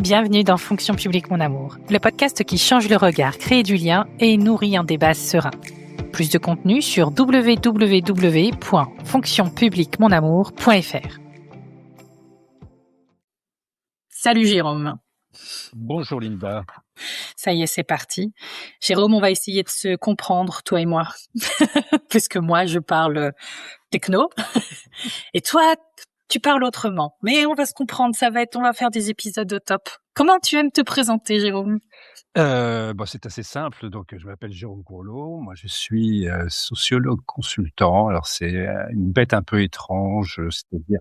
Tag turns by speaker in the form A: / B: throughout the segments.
A: Bienvenue dans Fonction publique mon amour, le podcast qui change le regard, crée du lien et nourrit un débat serein. Plus de contenu sur www.fonctionpubliquemonamour.fr. Salut Jérôme.
B: Bonjour Linda.
A: Ça y est, c'est parti. Jérôme, on va essayer de se comprendre, toi et moi. Puisque moi, je parle techno. Et toi, tu parles autrement. Mais on va se comprendre, on va faire des épisodes au top. Comment tu aimes te présenter, Jérôme?
B: C'est assez simple. Donc, je m'appelle Jérôme Gourlot. Moi, je suis sociologue consultant. Alors, c'est une bête un peu étrange, c'est-à-dire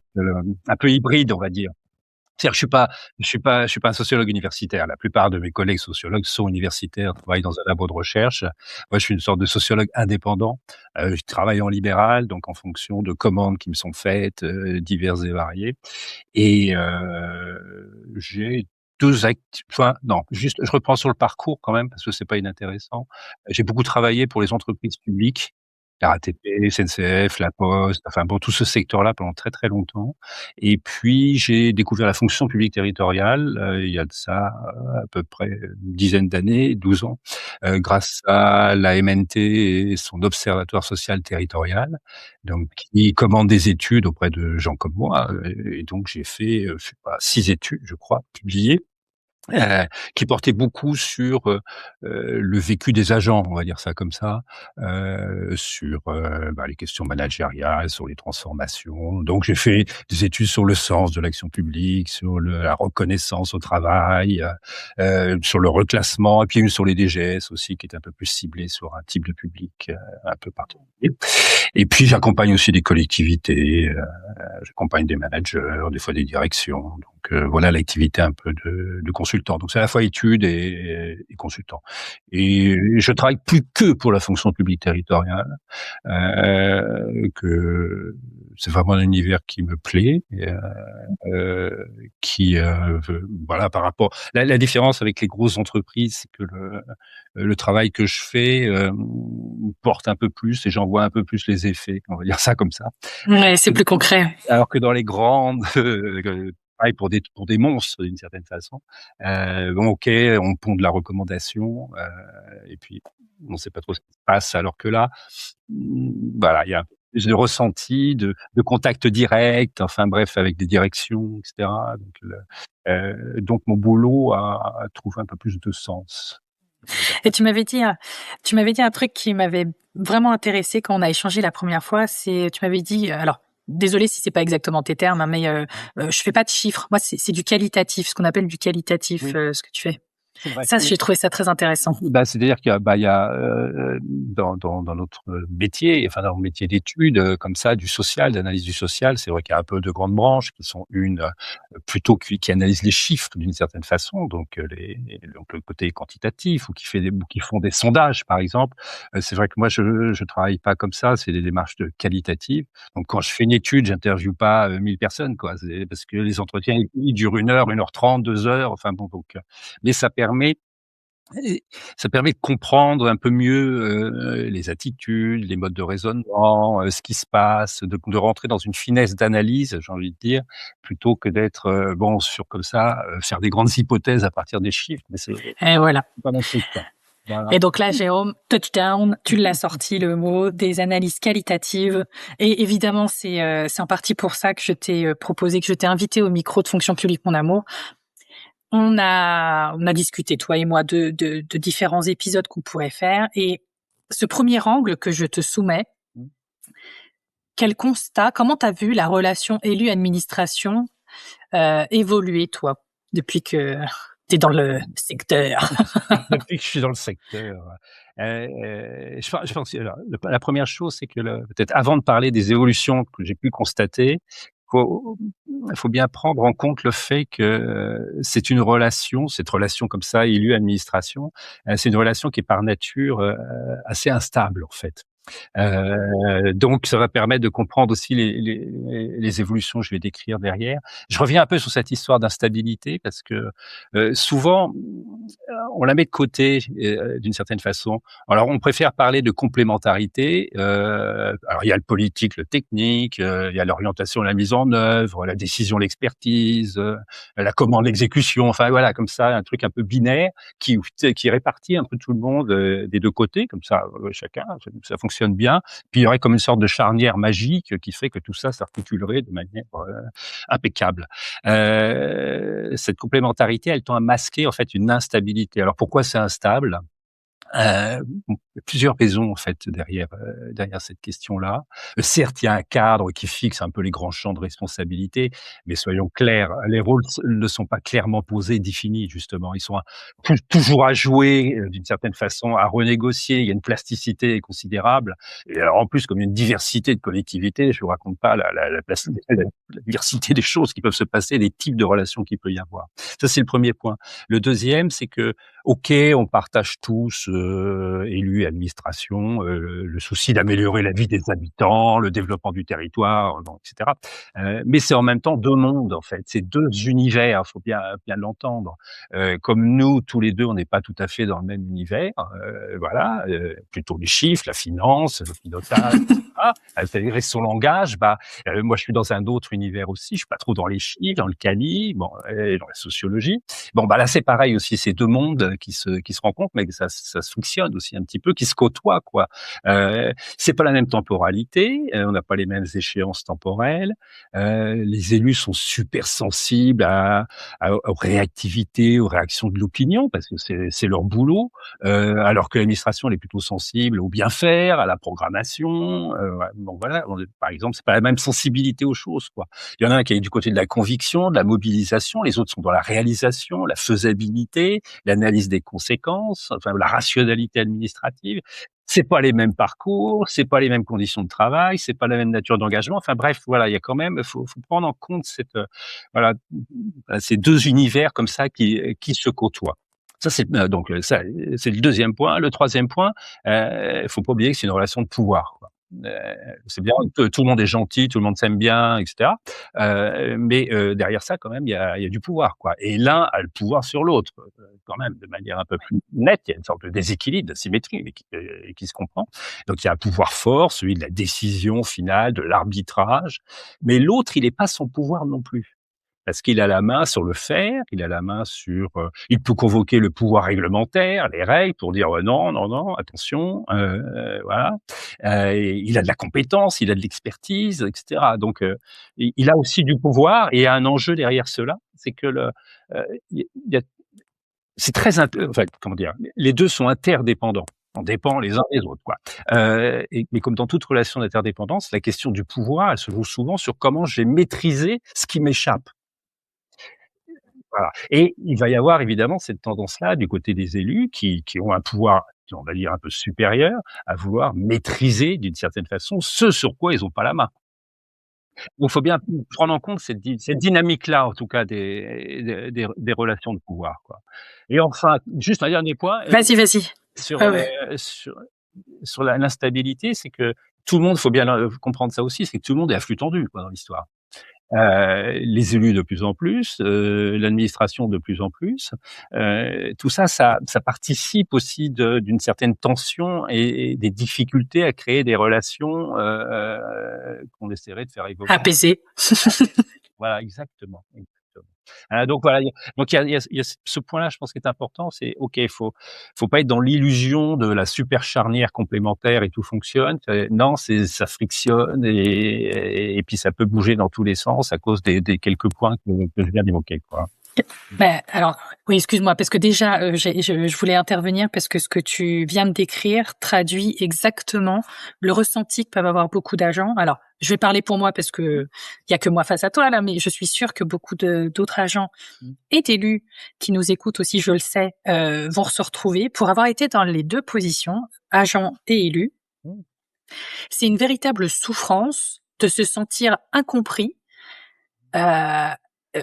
B: un peu hybride, on va dire. C'est-à-dire que je suis pas un sociologue universitaire. La plupart de mes collègues sociologues sont universitaires, travaillent dans un labo de recherche. Moi, je suis une sorte de sociologue indépendant. Je travaille en libéral, donc en fonction de commandes qui me sont faites, diverses et variées. Et j'ai juste je reprends sur le parcours quand même parce que c'est pas inintéressant. J'ai beaucoup travaillé pour les entreprises publiques, la RATP, SNCF, La Poste, enfin bon, tout ce secteur-là pendant très, très longtemps. Et puis j'ai découvert la fonction publique territoriale, il y a de ça, à peu près une dizaine d'années, 12 ans, grâce à la MNT et son observatoire social territorial, donc qui commande des études auprès de gens comme moi, et donc j'ai fait, je sais pas, 6 études, je crois, publiées. Qui portait beaucoup sur, le vécu des agents, on va dire ça comme ça, sur, les questions managériales, sur les transformations. Donc j'ai fait des études sur le sens de l'action publique, sur la reconnaissance au travail, sur le reclassement et puis une sur les DGS aussi qui est un peu plus ciblée sur un type de public, un peu particulier. Et puis j'accompagne aussi des collectivités, j'accompagne des managers, des fois des directions. Donc voilà l'activité un peu de consultant. Donc c'est à la fois études et consultant. Et je travaille plus que pour la fonction publique territoriale, que c'est vraiment un univers qui me plaît, et, qui voilà, par rapport la différence avec les grosses entreprises, c'est que le travail que je fais porte un peu plus et j'en vois un peu plus les effets, on va dire ça comme ça.
A: Ouais, c'est plus concret.
B: Alors que dans les grandes, pareil pour des monstres d'une certaine façon. OK, on pond de la recommandation, et puis on ne sait pas trop ce qui se passe. Alors que là, voilà, il y a un peu plus de ressenti, de contact direct, enfin bref, avec des directions, et cetera. Donc mon boulot a trouvé un peu plus de sens.
A: Et tu m'avais dit un truc qui m'avait vraiment intéressé quand on a échangé la première fois. Tu m'avais dit, alors désolée si c'est pas exactement tes termes, hein, mais je fais pas de chiffres. Moi, c'est du qualitatif, ce qu'on appelle du qualitatif,
B: Oui.
A: Ce que tu fais.
B: C'est vrai.
A: Ça, j'ai trouvé ça très intéressant.
B: C'est-à-dire il y a, dans notre métier, enfin dans le métier d'études, comme ça, du social, d'analyse du social, c'est vrai qu'il y a un peu de grandes branches qui sont plutôt qui analysent les chiffres d'une certaine façon, donc donc le côté quantitatif ou qui font des sondages, par exemple. C'est vrai que moi je travaille pas comme ça, c'est des démarches qualitatives. Donc quand je fais une étude, j'interviewe pas 1000 personnes, quoi. C'est parce que les entretiens, ils durent 1 heure 30, 2 heures, enfin bon, donc mais ça permet de comprendre un peu mieux, les attitudes, les modes de raisonnement, ce qui se passe, de rentrer dans une finesse d'analyse, j'ai envie de dire, plutôt que d'être, comme ça, faire des grandes hypothèses à partir des chiffres, mais c'est
A: Et voilà.
B: pas mon truc, quoi. Voilà.
A: Et donc là, Jérôme, touchdown, tu l'as sorti le mot, des analyses qualitatives. Et évidemment, c'est en partie pour ça que je t'ai proposé, que je t'ai invité au micro de Fonction publique mon amour. On a discuté, toi et moi, de différents épisodes qu'on pourrait faire. Et ce premier angle que je te soumets, quel constat, comment tu as vu la relation élu-administration évoluer, toi, depuis que tu es dans le secteur?
B: Depuis que je suis dans le secteur, je pense que la première chose, c'est que peut-être avant de parler des évolutions que j'ai pu constater, faut il faut bien prendre en compte le fait que, c'est cette relation comme ça, élu-administration, c'est une relation qui est par nature, assez instable, en fait. Donc ça va permettre de comprendre aussi les évolutions que je vais décrire derrière. Je reviens un peu sur cette histoire d'instabilité parce que, souvent, on la met de côté, d'une certaine façon. Alors on préfère parler de complémentarité, alors il y a le politique, le technique, il y a l'orientation, la mise en œuvre, la décision, l'expertise, la commande, l'exécution, enfin voilà, comme ça, un truc un peu binaire qui répartit un peu tout le monde, des 2 côtés, comme ça, chacun, ça fonctionne bien. Puis il y aurait comme une sorte de charnière magique qui ferait que tout ça s'articulerait de manière, impeccable. Cette complémentarité, elle tend à masquer en fait une instabilité. Alors pourquoi c'est instable? Bon, il y a plusieurs raisons en fait derrière cette question-là. Certes, il y a un cadre qui fixe un peu les grands champs de responsabilité, mais soyons clairs, les rôles ne sont pas clairement posés, définis justement. Ils sont toujours à jouer, d'une certaine façon, à renégocier. Il y a une plasticité considérable et alors en plus, comme il y a une diversité de collectivités, je vous raconte pas la diversité des choses qui peuvent se passer, des types de relations qu'il peut y avoir. Ça, c'est le premier point. Le deuxième, c'est que OK, on partage tous, élus et administration, le souci d'améliorer la vie des habitants, le développement du territoire, bon, et cetera. Mais c'est en même temps 2 mondes, en fait. C'est 2 univers, faut bien l'entendre. Comme nous, tous les 2, on n'est pas tout à fait dans le même univers, voilà, plutôt les chiffres, la finance, le pilotage, et cetera. Intégrer son langage, moi, je suis dans un autre univers aussi. Je suis pas trop dans les chiffres, dans le quali, bon, et dans la sociologie. Bon, là, c'est pareil aussi, c'est 2 mondes qui se rencontrent, mais ça se frictionne aussi un petit peu, qui se côtoient, quoi. C'est pas la même temporalité, on n'a pas les mêmes échéances temporelles. Les élus sont super sensibles aux réactivités, aux réactions de l'opinion, parce que c'est leur boulot, alors que l'administration, elle est plutôt sensible au bien faire, à la programmation. Ouais, bon, voilà, par exemple, c'est pas la même sensibilité aux choses, quoi. Il y en a un qui est du côté de la conviction, de la mobilisation, les autres sont dans la réalisation, la faisabilité, l'analyse des conséquences, enfin la rationalité administrative. C'est pas les mêmes parcours, c'est pas les mêmes conditions de travail, c'est pas la même nature d'engagement. Enfin bref, voilà, il y a quand même, faut prendre en compte voilà, ces 2 univers comme ça qui se côtoient. Ça c'est donc ça, c'est le deuxième point. Le troisième point, faut pas oublier que c'est une relation de pouvoir, quoi. Heu, c'est bien que tout le monde est gentil, tout le monde s'aime bien, et cetera. Mais derrière ça, quand même, il y a du pouvoir, quoi. Et l'un a le pouvoir sur l'autre, quand même, de manière un peu plus nette. Il y a une sorte de déséquilibre, d'asymétrie, mais qui se comprend. Donc il y a un pouvoir fort, celui de la décision finale, de l'arbitrage. Mais l'autre, il n'est pas son pouvoir non plus. Parce qu'il a la main sur le faire, il a la main sur, il peut convoquer le pouvoir réglementaire, les règles pour dire: Non, non, non, attention», voilà. Et il a de la compétence, il a de l'expertise, et cetera. Donc, il a aussi du pouvoir et il y a un enjeu derrière cela, c'est que il y a c'est très int enfin, comment dire? Les 2 sont interdépendants. On dépend les uns des autres, quoi. Mais comme dans toute relation d'interdépendance, la question du pouvoir, elle se joue souvent sur comment je vais maîtriser ce qui m'échappe. Voilà. Et il va y avoir évidemment cette tendance-là du côté des élus qui ont un pouvoir, on va dire, un peu supérieur, à vouloir maîtriser d'une certaine façon ce sur quoi ils n'ont pas la main. Donc il faut bien prendre en compte cette dynamique-là, en tout cas des relations de pouvoir, quoi. Et enfin, juste un dernier point,
A: Vas-y, vas-y.
B: sur,
A: Ouais,
B: heu,
A: ouais.
B: sur sur l'instabilité, c'est que tout le monde, faut bien comprendre ça aussi, c'est que tout le monde est à flux tendu, quoi, dans l'histoire. Les élus de plus en plus, l'administration de plus en plus, tout ça, ça participe aussi d'une certaine tension et des difficultés à créer des relations, qu'on essaierait de faire évoluer.
A: Apaisé.
B: Voilà, exactement, exactement. Donc voilà, il y a ce point-là, je pense, qui est important, c'est OK, faut pas être dans l'illusion de la super charnière complémentaire et tout fonctionne. Non, ça frictionne et puis ça peut bouger dans tous les sens à cause des quelques points que je viens d'évoquer, quoi.
A: Alors, oui, excuse-moi, parce que déjà, je voulais intervenir parce que ce que tu viens de décrire traduit exactement le ressenti que peuvent avoir beaucoup d'agents. Alors, je vais parler pour moi parce que il y a que moi face à toi là, mais je suis sûre que beaucoup d'autres agents
B: Mmh.
A: et d'élus qui nous écoutent aussi, je le sais, vont se retrouver pour avoir été dans les 2 positions, agents et élus.
B: Mmh.
A: C'est une véritable souffrance de se sentir incompris. Heu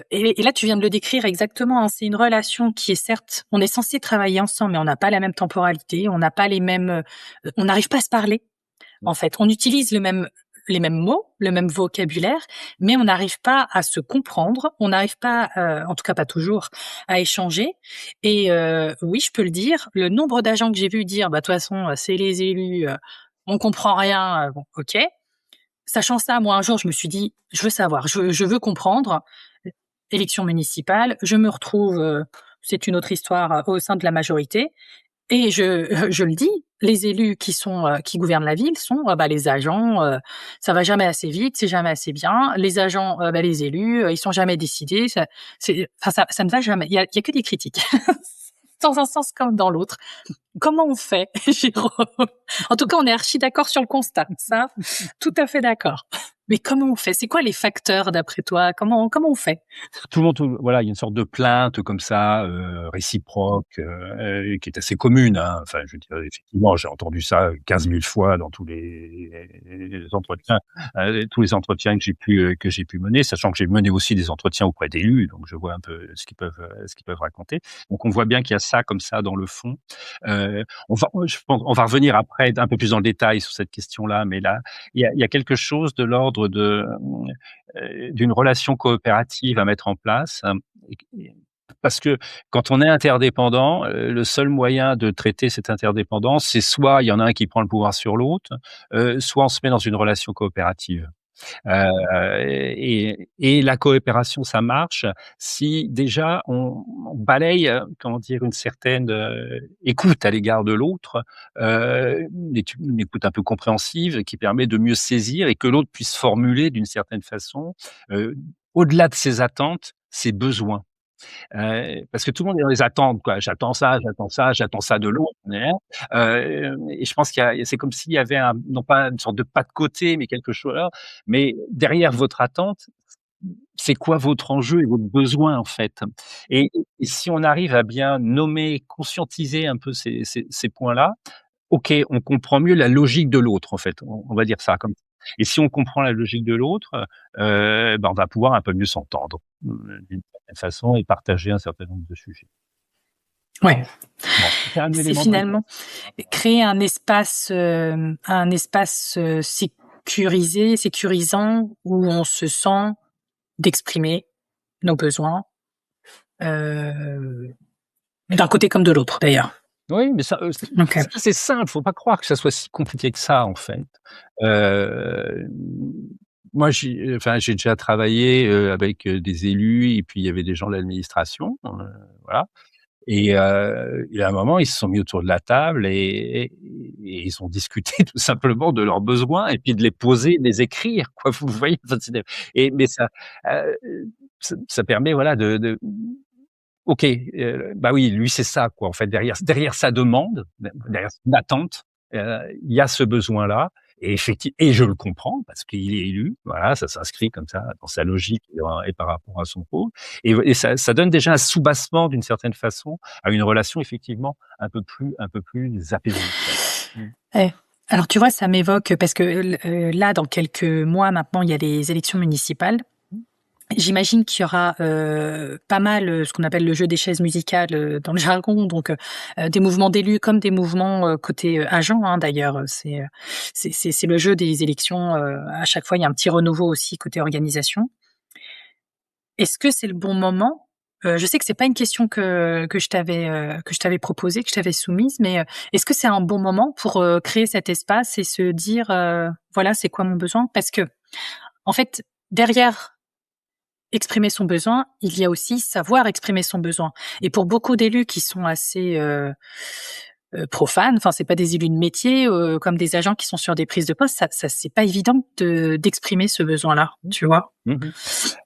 A: et là, tu viens de le décrire exactement, hein. C'est une relation qui est certes on est censé travailler ensemble, mais on n'a pas la même temporalité, on n'a pas les mêmes, on n'arrive pas à se parler. en fait. On utilise les mêmes mots, le même vocabulaire, mais on n'arrive pas à se comprendre, on n'arrive pas, en tout cas pas toujours, à échanger. Et oui, je peux le dire, le nombre d'agents que j'ai vu dire: «Bah, de toute façon, c'est les élus, on comprend rien», bon, OK. Sachant ça, moi, un jour, je me suis dit: «Je veux savoir, je veux comprendre». Élection municipale, je me retrouve, c'est une autre histoire, au sein de la majorité. Et je le dis, les élus qui gouvernent la ville sont, bah, les agents, ça va jamais assez vite, c'est jamais assez bien. Les agents, bah, les élus, ils sont jamais décidés, ça ne va jamais. Il y a que des critiques, dans un sens comme dans l'autre. Comment on fait, Jérôme? En tout cas, on est archi d'accord sur le constat, ça, tout à fait d'accord. Mais comment on fait? C'est quoi les facteurs d'après toi? Comment on fait?
B: Tout le monde, voilà, il y a une sorte de plainte comme ça, réciproque, qui est assez commune, hein. Enfin, je veux dire, effectivement, j'ai entendu ça 15 000 fois dans tous les entretiens que j'ai pu mener, sachant que j'ai mené aussi des entretiens auprès d'élus, donc je vois un peu ce qu'ils peuvent raconter. Donc on voit bien qu'il y a ça comme ça dans le fond. Je pense on va revenir après un peu plus dans le détail sur cette question-là, mais là, il y a quelque chose de l'ordre d'une relation coopérative à mettre en place, et parce que quand on est interdépendant, le seul moyen de traiter cette interdépendance, c'est soit il y en a un qui prend le pouvoir sur l'autre, soit on se met dans une relation coopérative. Et la coopération, ça marche si déjà on balaye, comment dire, une certaine, écoute à l'égard de l'autre, une écoute un peu compréhensive qui permet de mieux saisir et que l'autre puisse formuler d'une certaine façon, heu, au-delà de ses attentes, ses besoins. Parce que tout le monde est dans les attentes, quoi. J'attends ça, j'attends ça, j'attends ça de l'autre, et je pense c'est comme s'il y avait non pas une sorte de pas de côté, mais quelque chose là, mais derrière votre attente, c'est quoi votre enjeu et votre besoin, en fait? Et si on arrive à bien nommer, conscientiser un peu ces points-là, OK, on comprend mieux la logique de l'autre, en fait, on va dire ça comme ça. Et si on comprend la logique de l'autre, bah, on va pouvoir un peu mieux s'entendre, d'une certaine façon et partager un certain nombre de sujets.
A: Ouais,
B: Bon, c'est un
A: c'est
B: élément de
A: finalement créer un espace, sécurisant où on se sent d'exprimer nos besoins, heu, d'un côté comme de l'autre d'ailleurs.
B: oui, mais ça,
A: OK.
B: c'est simple, faut pas croire que ça soit si compliqué que ça, en fait. Hem, Moi, j'ai déjà travaillé, avec, des élus et puis il y avait des gens de l'administration, voilà. Et à un moment, ils se sont mis autour de la table et ils ont discuté tout simplement de leurs besoins et puis de les poser, de les écrire, quoi, vous voyez? Enfin, mais heu, ça permet, voilà, OK, bah, oui, lui, c'est ça, quoi, en fait, derrière sa demande, derrière son attente, il y a ce besoin-là et je le comprends parce qu'il est élu, voilà, ça s'inscrit comme ça dans sa logique et par rapport à son rôle et ça donne déjà un soubassement d'une certaine façon à une relation effectivement un peu plus apaisée, quoi. Mmh.
A: Eh, alors tu vois, ça m'évoque parce que là, dans quelques mois maintenant, il y a les élections municipales. J'imagine qu'il y aura, pas mal, ce qu'on appelle le jeu des chaises musicales, dans le jargon, donc des mouvements d'élus comme des mouvements, côté, agents, hein, d'ailleurs, c'est le jeu des élections, à chaque fois, il y a un petit renouveau aussi côté organisation. Est-ce que c'est le bon moment? Je sais que c'est pas une question que je t'avais proposée, que je t'avais soumise, mais est-ce que c'est un bon moment pour, créer cet espace et se dire, «Voilà, c'est quoi mon besoin?» Parce que en fait, derrière exprimer son besoin, il y a aussi savoir exprimer son besoin. Et pour beaucoup d'élus qui sont assez, profanes, enfin c'est pas des élus de métier, comme des agents qui sont sur des prises de poste, ça c'est pas évident d'exprimer ce besoin-là, tu vois?
B: Mmh.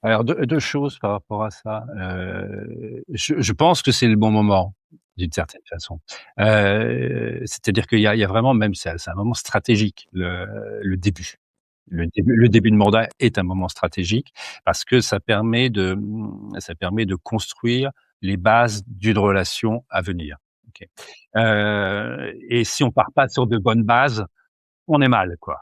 B: Alors 2 choses par rapport à ça. Je pense que c'est le bon moment, d'une certaine façon. C'est-à-dire qu'il y a vraiment même c'est un moment stratégique, le début. Le début de mandat est un moment stratégique parce que ça permet de construire les bases d'une relation à venir. OK. Et si on part pas sur de bonnes bases, on est mal, quoi.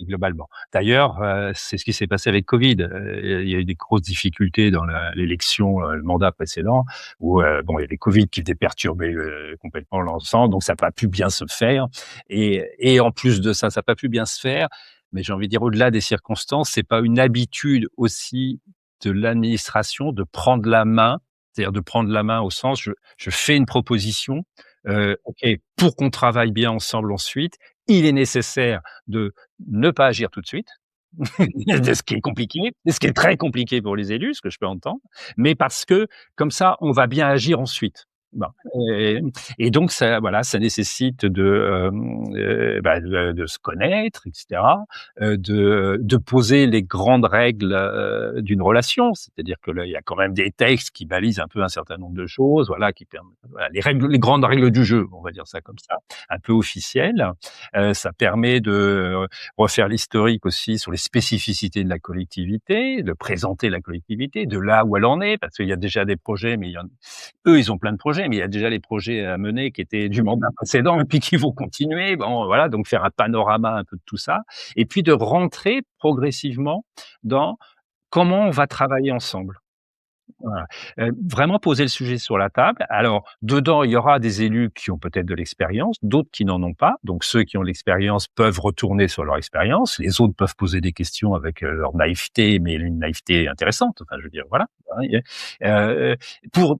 B: globalement. D'ailleurs, c'est ce qui s'est passé avec Covid. Il y a eu des grosses difficultés dans l'élection, le mandat précédent où, bon, il y avait Covid qui venait perturber, complètement l'ensemble, donc ça n'a pas pu bien se faire et en plus de ça n'a pas pu bien se faire, mais j'ai envie de dire au-delà des circonstances, c'est pas une habitude aussi de l'administration de prendre la main, c'est-à-dire de prendre la main au sens je fais une proposition, OK, pour qu'on travaille bien ensemble ensuite, il est nécessaire de ne pas agir tout de suite, de ce qui est compliqué, ce qui est très compliqué pour les élus, ce que je peux entendre, mais parce que comme ça, on va bien agir ensuite. Bon et et donc ça, voilà, ça nécessite de se connaître et cetera, de poser les grandes règles, d'une relation. C'est-à-dire que là, il y a quand même des textes qui balisent un peu un certain nombre de choses, voilà, qui permettent voilà, les grandes règles du jeu, on va dire ça comme ça, un peu officielles. Ça permet de refaire l'historique aussi sur les spécificités de la collectivité, de présenter la collectivité, de là où elle en est, parce qu'il y a déjà des projets, mais eux, ils ont plein de projets, mais il y a déjà les projets à mener qui étaient du mandat précédent et puis qui vont continuer. Bon, voilà, donc faire un panorama un peu de tout ça et puis de rentrer progressivement dans comment on va travailler ensemble. Voilà, vraiment poser le sujet sur la table. Alors, dedans, il y aura des élus qui ont peut-être de l'expérience, d'autres qui n'en ont pas. Donc ceux qui ont de l'expérience peuvent retourner sur leur expérience. Les autres peuvent poser des questions avec, leur naïveté, mais une naïveté intéressante. Enfin, je veux dire, voilà. Heu, pour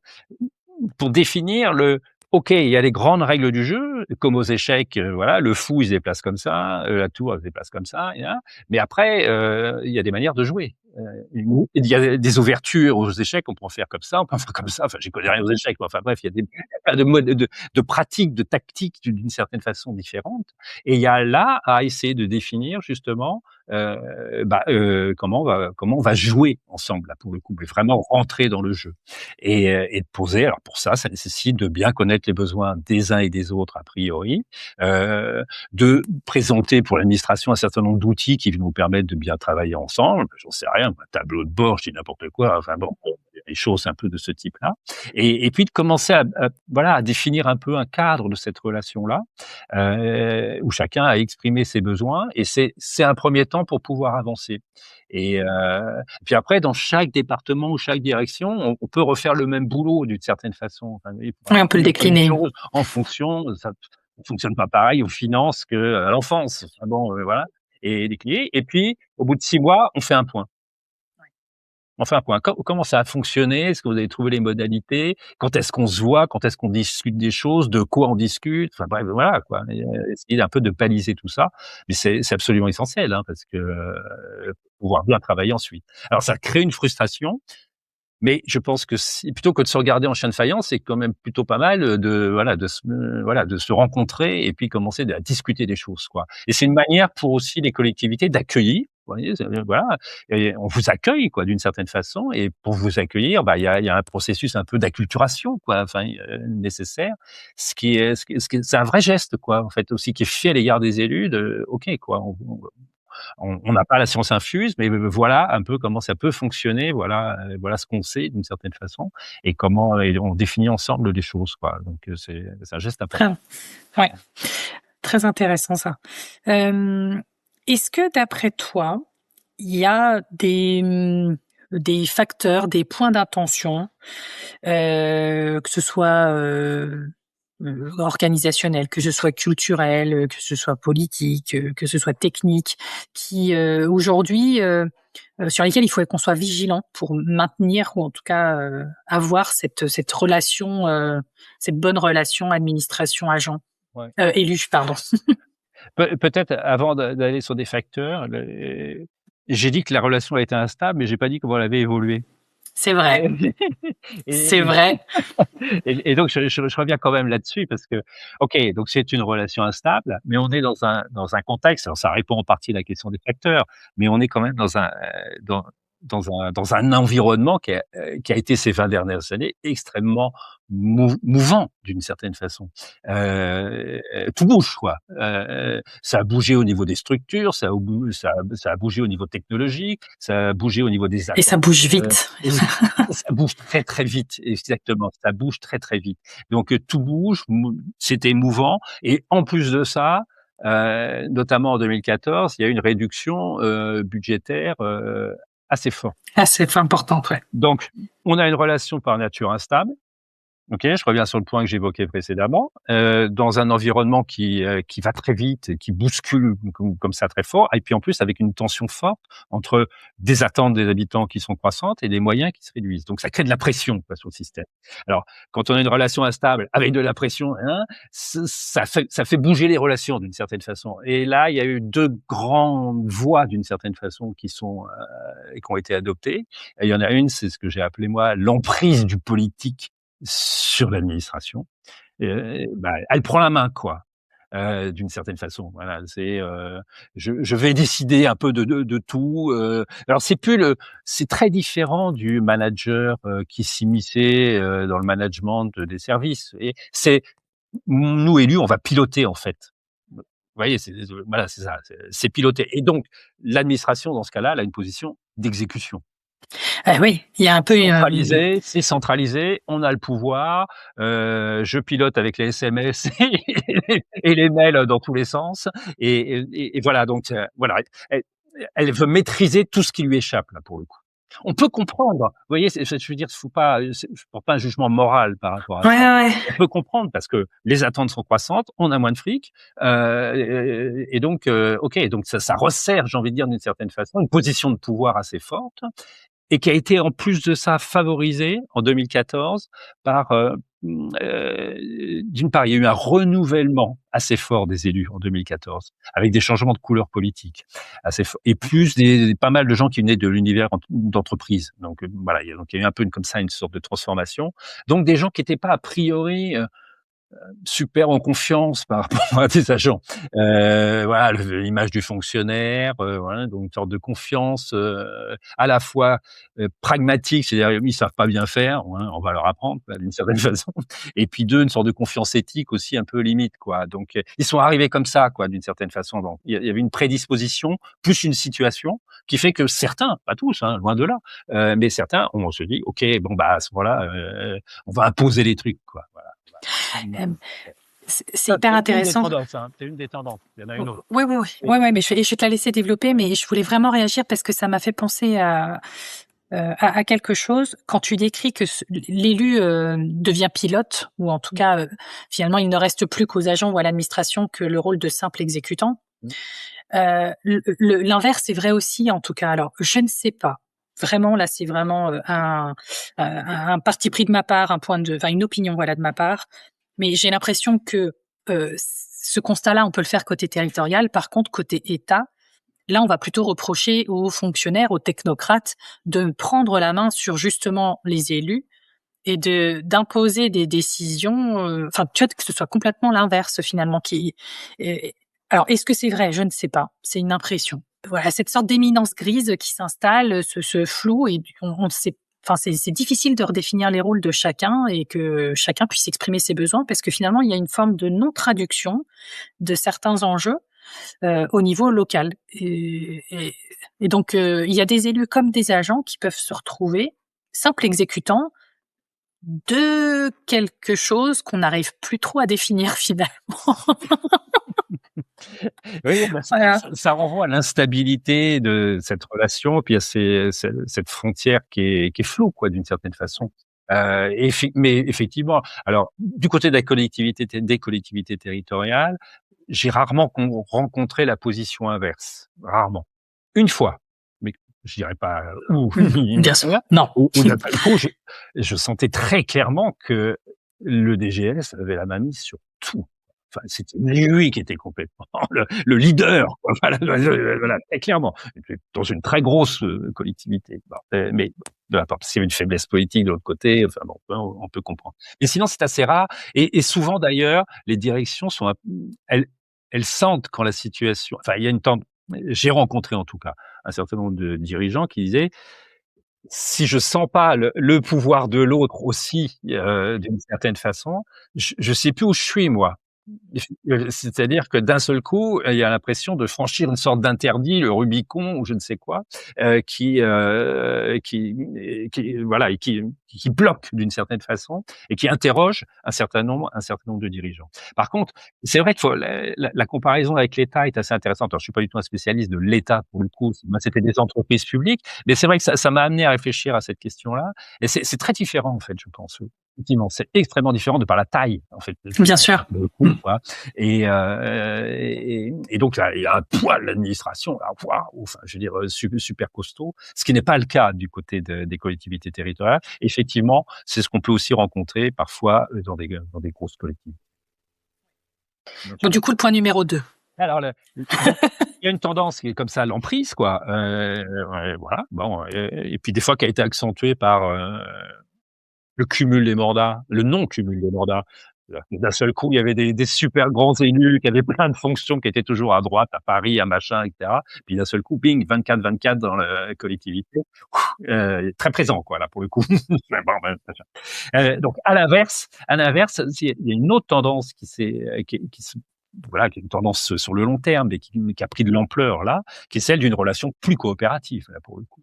B: pour définir le OK, il y a les grandes règles du jeu, comme aux échecs, voilà, le fou, il se déplace comme ça, la tour, elle se déplace comme ça et là, mais après, il y a des manières de jouer. Il y a des ouvertures aux échecs, on peut en faire comme ça, on peut en faire comme ça. Enfin, j'y connais rien aux échecs, mais enfin bref, il y a plein de modes de pratiques, de tactiques d'une certaine façon différentes et il y a là à essayer de définir justement, comment on va jouer ensemble là, pour le coup, mais vraiment rentrer dans le jeu et de poser alors pour ça, ça nécessite de bien connaître les besoins des uns et des autres a priori, de présenter pour l'administration un certain nombre d'outils qui vont nous permettre de bien travailler ensemble. J'en sais rien, un tableau de bord, je dis n'importe quoi, enfin bon, des choses un peu de ce type-là et puis de commencer voilà, à définir un peu un cadre de cette relation-là, où chacun a exprimé ses besoins et c'est un premier temps pour pouvoir avancer et puis après dans chaque département ou chaque direction, on peut refaire le même boulot d'une certaine façon. Enfin, vous voyez, pour
A: Oui, on peut le décliner.
B: en fonction, ça ne fonctionne pas pareil aux finances qu'à l'enfance. Enfin bon, voilà et décliner et puis au bout de 6 mois, on fait un point. On fait un point. Comment ça a fonctionné? Est-ce que vous avez trouvé les modalités? Quand est-ce qu'on se voit? Quand est-ce qu'on discute des choses? De quoi on discute? Enfin bref, voilà quoi et essayer un peu de baliser tout ça. Mais c'est absolument essentiel, hein, parce que, pour pouvoir bien travailler ensuite. Alors ça crée une frustration, mais je pense que si plutôt que de se regarder en chien de faïence, c'est quand même plutôt pas mal, de se rencontrer et puis commencer à discuter des choses, quoi. Et c'est une manière pour aussi les collectivités d'accueillir, vous voyez? Voilà et on vous accueille, quoi, d'une certaine façon et pour vous accueillir, il y a un processus un peu d'acculturation, quoi, enfin, nécessaire. Ce qui est c'est un vrai geste, quoi, en fait, aussi qui est fait à l'égard des élus de OK, quoi, on n'a pas la science infuse, mais voilà un peu comment ça peut fonctionner, voilà ce qu'on sait d'une certaine façon et comment et on définit ensemble les choses, quoi. Donc c'est un geste important.
A: Très ouais, très intéressant ça. Est-ce que d'après toi, il y a des facteurs, des points d'intention, que ce soit, organisationnel, que ce soit culturel, que ce soit politique, que ce soit technique, qui, aujourd'hui, sur lesquels il faudrait qu'on soit vigilant pour maintenir ou en tout cas, avoir cette relation, cette bonne relation administration-agent,
B: Ouais.
A: élu, pardon.
B: Peut-être avant d'aller sur des facteurs, j'ai dit que la relation a été instable, mais j'ai pas dit comment elle avait évolué.
A: C'est vrai, c'est
B: Et
A: vrai.
B: et donc je reviens quand même là-dessus parce que, OK, donc c'est une relation instable, mais on est dans un contexte, alors ça répond en partie à la question des facteurs, mais on est quand même dans un environnement qui a été ces 20 dernières années extrêmement mouvant d'une certaine façon. Tout bouge quoi. Ça a bougé au niveau des structures, ça a bougé au niveau technologique, ça a bougé au niveau des
A: Et ça
B: attentes,
A: bouge vite.
B: et ça bouge très, très vite, exactement, ça bouge très, très vite. Donc tout bouge, c'était mouvant et en plus de ça, notamment en 2014, il y a eu une réduction, budgétaire, assez forte.
A: Ah, c'est important, ouais.
B: Donc on a une relation par nature instable. OK, je reviens sur le point que j'évoquais précédemment, dans un environnement qui va très vite et qui bouscule comme ça très fort et puis en plus avec une tension forte entre des attentes des habitants qui sont croissantes et des moyens qui se réduisent. Donc ça crée de la pression, quoi, sur le système. Alors quand on a une relation instable avec de la pression, hein, ça fait bouger les relations d'une certaine façon et là, il y a eu 2 grandes voies d'une certaine façon qui ont été adoptées et il y en a une, c'est ce que j'ai appelé moi l'emprise du politique sur l'administration. Elle prend la main quoi, d'une certaine façon. Voilà, je vais décider un peu de tout, alors c'est très différent du manager, qui s'immisçait, dans le management des services et c'est nous élus, on va piloter en fait. Vous voyez? Voilà, c'est ça, c'est piloter et donc l'administration dans ce cas-là, elle a une position d'exécution.
A: Oui, il y a un peu,
B: Centralisé, c'est centralisé, on a le pouvoir, je pilote avec les SMS et les mails dans tous les sens et voilà donc voilà, elle veut maîtriser tout ce qui lui échappe là, pour le coup. On peut comprendre, vous voyez? Je veux dire, faut pas, je porte pas un jugement moral par rapport à
A: ouais,
B: ça.
A: ouais, ouais.
B: On peut comprendre parce que les attentes sont croissantes, on a moins de fric, et donc OK, donc ça resserre, j'ai envie de dire d'une certaine façon, une position de pouvoir assez forte et qui a été en plus de ça favorisé en 2014 par, d'une part, il y a eu un renouvellement assez fort des élus en 2014, avec des changements de couleur politique assez forts et plus pas mal de gens qui venaient de l'univers d'entreprise. Donc voilà, il y a eu un peu comme ça une sorte de transformation. Donc des gens qui n'étaient pas a priori, super en confiance par rapport à des agents. Voilà, l'image du fonctionnaire, voilà, donc une sorte de confiance, à la fois, pragmatique, c'est-à-dire ils savent pas bien faire, hein, on va leur apprendre quoi, d'une certaine façon. Et puis 2, une sorte de confiance éthique aussi un peu limite quoi. Donc, ils sont arrivés comme ça quoi, d'une certaine façon. Donc il y avait une prédisposition, plus une situation qui fait que certains, pas tous, hein, loin de là, mais certains, on se dit: «OK, bon bah à ce moment-là, on va imposer les trucs quoi». Voilà.
A: Hem, c'est
B: Ça,
A: hyper
B: c'est une des
A: intéressant.
B: tendances, hein, c'est une des tendances. Il y en a une autre.
A: Oui, oui, oui.
B: Oui.
A: Ouais, ouais, mais je vais te la laisser développer, mais je voulais vraiment réagir parce que ça m'a fait penser à quelque chose. Quand tu décris que l'élu devient pilote, ou en tout
B: Mmh.
A: cas, finalement, il ne reste plus qu'aux agents ou à l'administration que le rôle de simple exécutant.
B: Mmh.
A: L'inverse est vrai aussi, en tout cas. Alors, je ne sais pas. Vraiment, là, c'est vraiment un parti pris de ma part, enfin une opinion, voilà, de ma part. Mais j'ai l'impression que ce constat-là, on peut le faire côté territorial. Par contre, côté État, là, on va plutôt reprocher aux fonctionnaires, aux technocrates de prendre la main sur justement les élus et d'imposer des décisions, enfin, tu vois, que ce soit complètement l'inverse finalement qui et alors est-ce que c'est vrai? Je ne sais pas, c'est une impression. Voilà, cette sorte d'éminence grise qui s'installe, ce flou et on ne sait enfin, c'est difficile de redéfinir les rôles de chacun et que chacun puisse exprimer ses besoins parce que finalement, il y a une forme de non-traduction de certains enjeux, au niveau local et donc il y a des élus comme des agents qui peuvent se retrouver simples exécutants de quelque chose qu'on n'arrive plus trop à définir finalement.
B: Oui, bah,
A: Voilà.
B: ça renvoie à l'instabilité de cette relation, puis à cette frontière qui est floue, quoi, d'une certaine façon. Mais effectivement, alors du côté de la collectivité des collectivités territoriales, j'ai rarement rencontré la position inverse, rarement. Une fois, mais je dirais pas où,
A: Bien sûr. Non.
B: où d'un seul coup, je sentais très clairement que le DGS avait la main mise sur tout. Enfin, c'était lui qui était complètement le leader, quoi. Voilà, voilà, très clairement. Dans une très grosse collectivité. Bon, mais peu importe, s'il y avait une faiblesse politique de l'autre côté, enfin bon, on peut comprendre. Mais sinon, c'est assez rare. Et souvent d'ailleurs, les directions elles, elles sentent quand la situation. Enfin, il y a une tendance. J'ai rencontré en tout cas un certain nombre de dirigeants qui disaient si je sens pas le pouvoir de l'autre aussi, d'une certaine façon, je sais plus où je suis moi. C'est-à-dire que d'un seul coup, il y a l'impression de franchir une sorte d'interdit, le Rubicon ou je ne sais quoi, qui voilà et qui bloque d'une certaine façon et qui interroge un certain nombre de dirigeants. Par contre, c'est vrai qu'il faut la comparaison avec l'État est assez intéressante. Alors je suis pas du tout un spécialiste de l'État pour le coup, moi c'était des entreprises publiques, mais c'est vrai que ça m'a amené à réfléchir à cette question-là et c'est très différent en fait, je pense, oui. Effectivement, c'est extrêmement différent de par la taille, en fait,
A: Bien sûr.
B: pour le coup, quoi et donc là, il y a un poids de l'administration, là, waouh, enfin, je veux dire, super costaud, ce qui n'est pas le cas du côté des collectivités territoriales. Effectivement, c'est ce qu'on peut aussi rencontrer parfois, dans des grosses collectivités. Bien
A: Bon,
B: sûr.
A: du coup, le point numéro 2.
B: Alors il y a une tendance qui est comme ça, l'emprise, quoi, ouais, voilà, bon, et puis des fois qui a été accentuée par, le cumul des mandats, le non-cumul des mandats. C'est-à-dire que d'un seul coup, il y avait des super grands élus qui avaient plein de fonctions, qui étaient toujours à droite, à Paris, à machin, et cetera. Puis d'un seul coup, bing, 24/24 dans la collectivité. Très présent, quoi, là, pour le coup. Bon, ben, machin. Donc à l'inverse, il y a une autre tendance voilà, qui est une tendance sur le long terme, mais qui a pris de l'ampleur là, qui est celle d'une relation plus coopérative, là, pour le coup.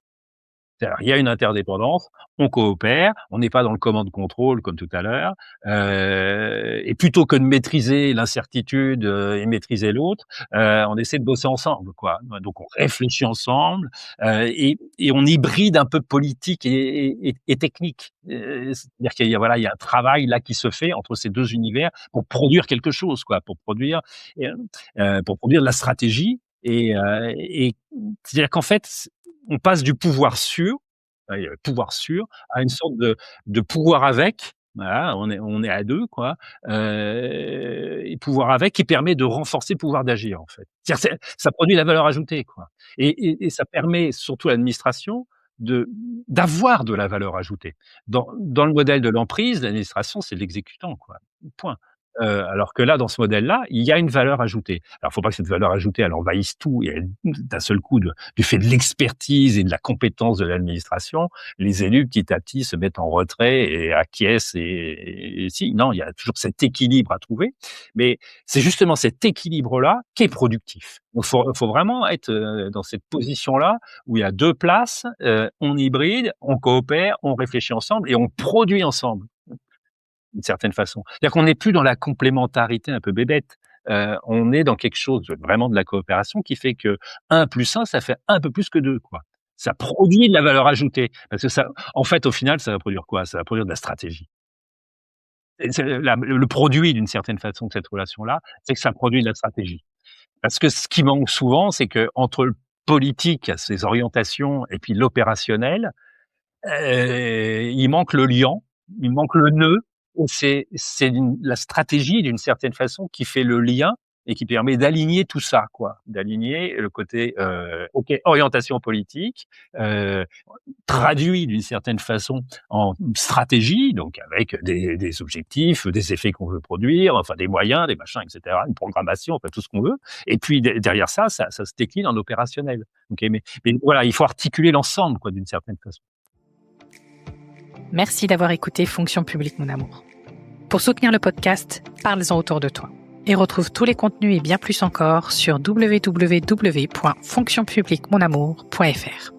B: C'est-à-dire, il y a une interdépendance, on coopère, on n'est pas dans le commande-contrôle comme tout à l'heure, et plutôt que de maîtriser l'incertitude, et maîtriser l'autre, on essaie de bosser ensemble, quoi. Donc on réfléchit ensemble, et on hybride un peu politique et technique. C'est-à-dire qu'il y a voilà, il y a un travail là qui se fait entre ces 2 univers pour produire quelque chose, quoi, pour produire de la stratégie et c'est-à-dire qu'en fait, on passe du pouvoir sûr à une sorte de pouvoir avec. Voilà, on est à 2 quoi, et pouvoir avec qui permet de renforcer le pouvoir d'agir, en fait. C'est-à-dire ça produit la valeur ajoutée, quoi et ça permet surtout à l'administration de d'avoir de la valeur ajoutée. Dans le modèle de l'emprise, l'administration, c'est l'exécutant, quoi, point. Alors que là, dans ce modèle-là, il y a une valeur ajoutée. Alors, il ne faut pas que cette valeur ajoutée, elle envahisse tout et d'un seul coup, du fait de l'expertise et de la compétence de l'administration, les élus, petit à petit, se mettent en retrait et acquiescent et si, non, il y a toujours cet équilibre à trouver. Mais c'est justement cet équilibre-là qui est productif. Donc, faut vraiment être, dans cette position-là où il y a 2 places, on hybride, on coopère, on réfléchit ensemble et on produit ensemble. D'une certaine façon. C'est-à-dire qu'on n'est plus dans la complémentarité un peu bébête. On est dans quelque chose vraiment de la coopération qui fait que 1 + 1, ça fait un peu plus que 2, quoi. Ça produit de la valeur ajoutée parce que ça en fait, au final, ça va produire quoi? Ça va produire de la stratégie et c'est le produit d'une certaine façon de cette relation-là, c'est que ça produit de la stratégie. Parce que ce qui manque souvent, c'est qu'entre le politique, ses orientations et puis l'opérationnel, il manque le liant, il manque le nœud et c'est la stratégie d'une certaine façon qui fait le lien et qui permet d'aligner tout ça, quoi. D'aligner le côté, OK, orientation politique, heu, traduit d'une certaine façon en stratégie, donc avec des objectifs, des effets qu'on veut produire, enfin des moyens, des machins et cetera, une programmation, enfin tout ce qu'on veut et puis derrière ça se décline en opérationnel. OK, mais voilà, il faut articuler l'ensemble, quoi, d'une certaine façon.
A: Merci d'avoir écouté Fonction publique mon amour. Pour soutenir le podcast, parle-en autour de toi. Et retrouve tous les contenus et bien plus encore sur www.fonctionpubliquemonamour.fr.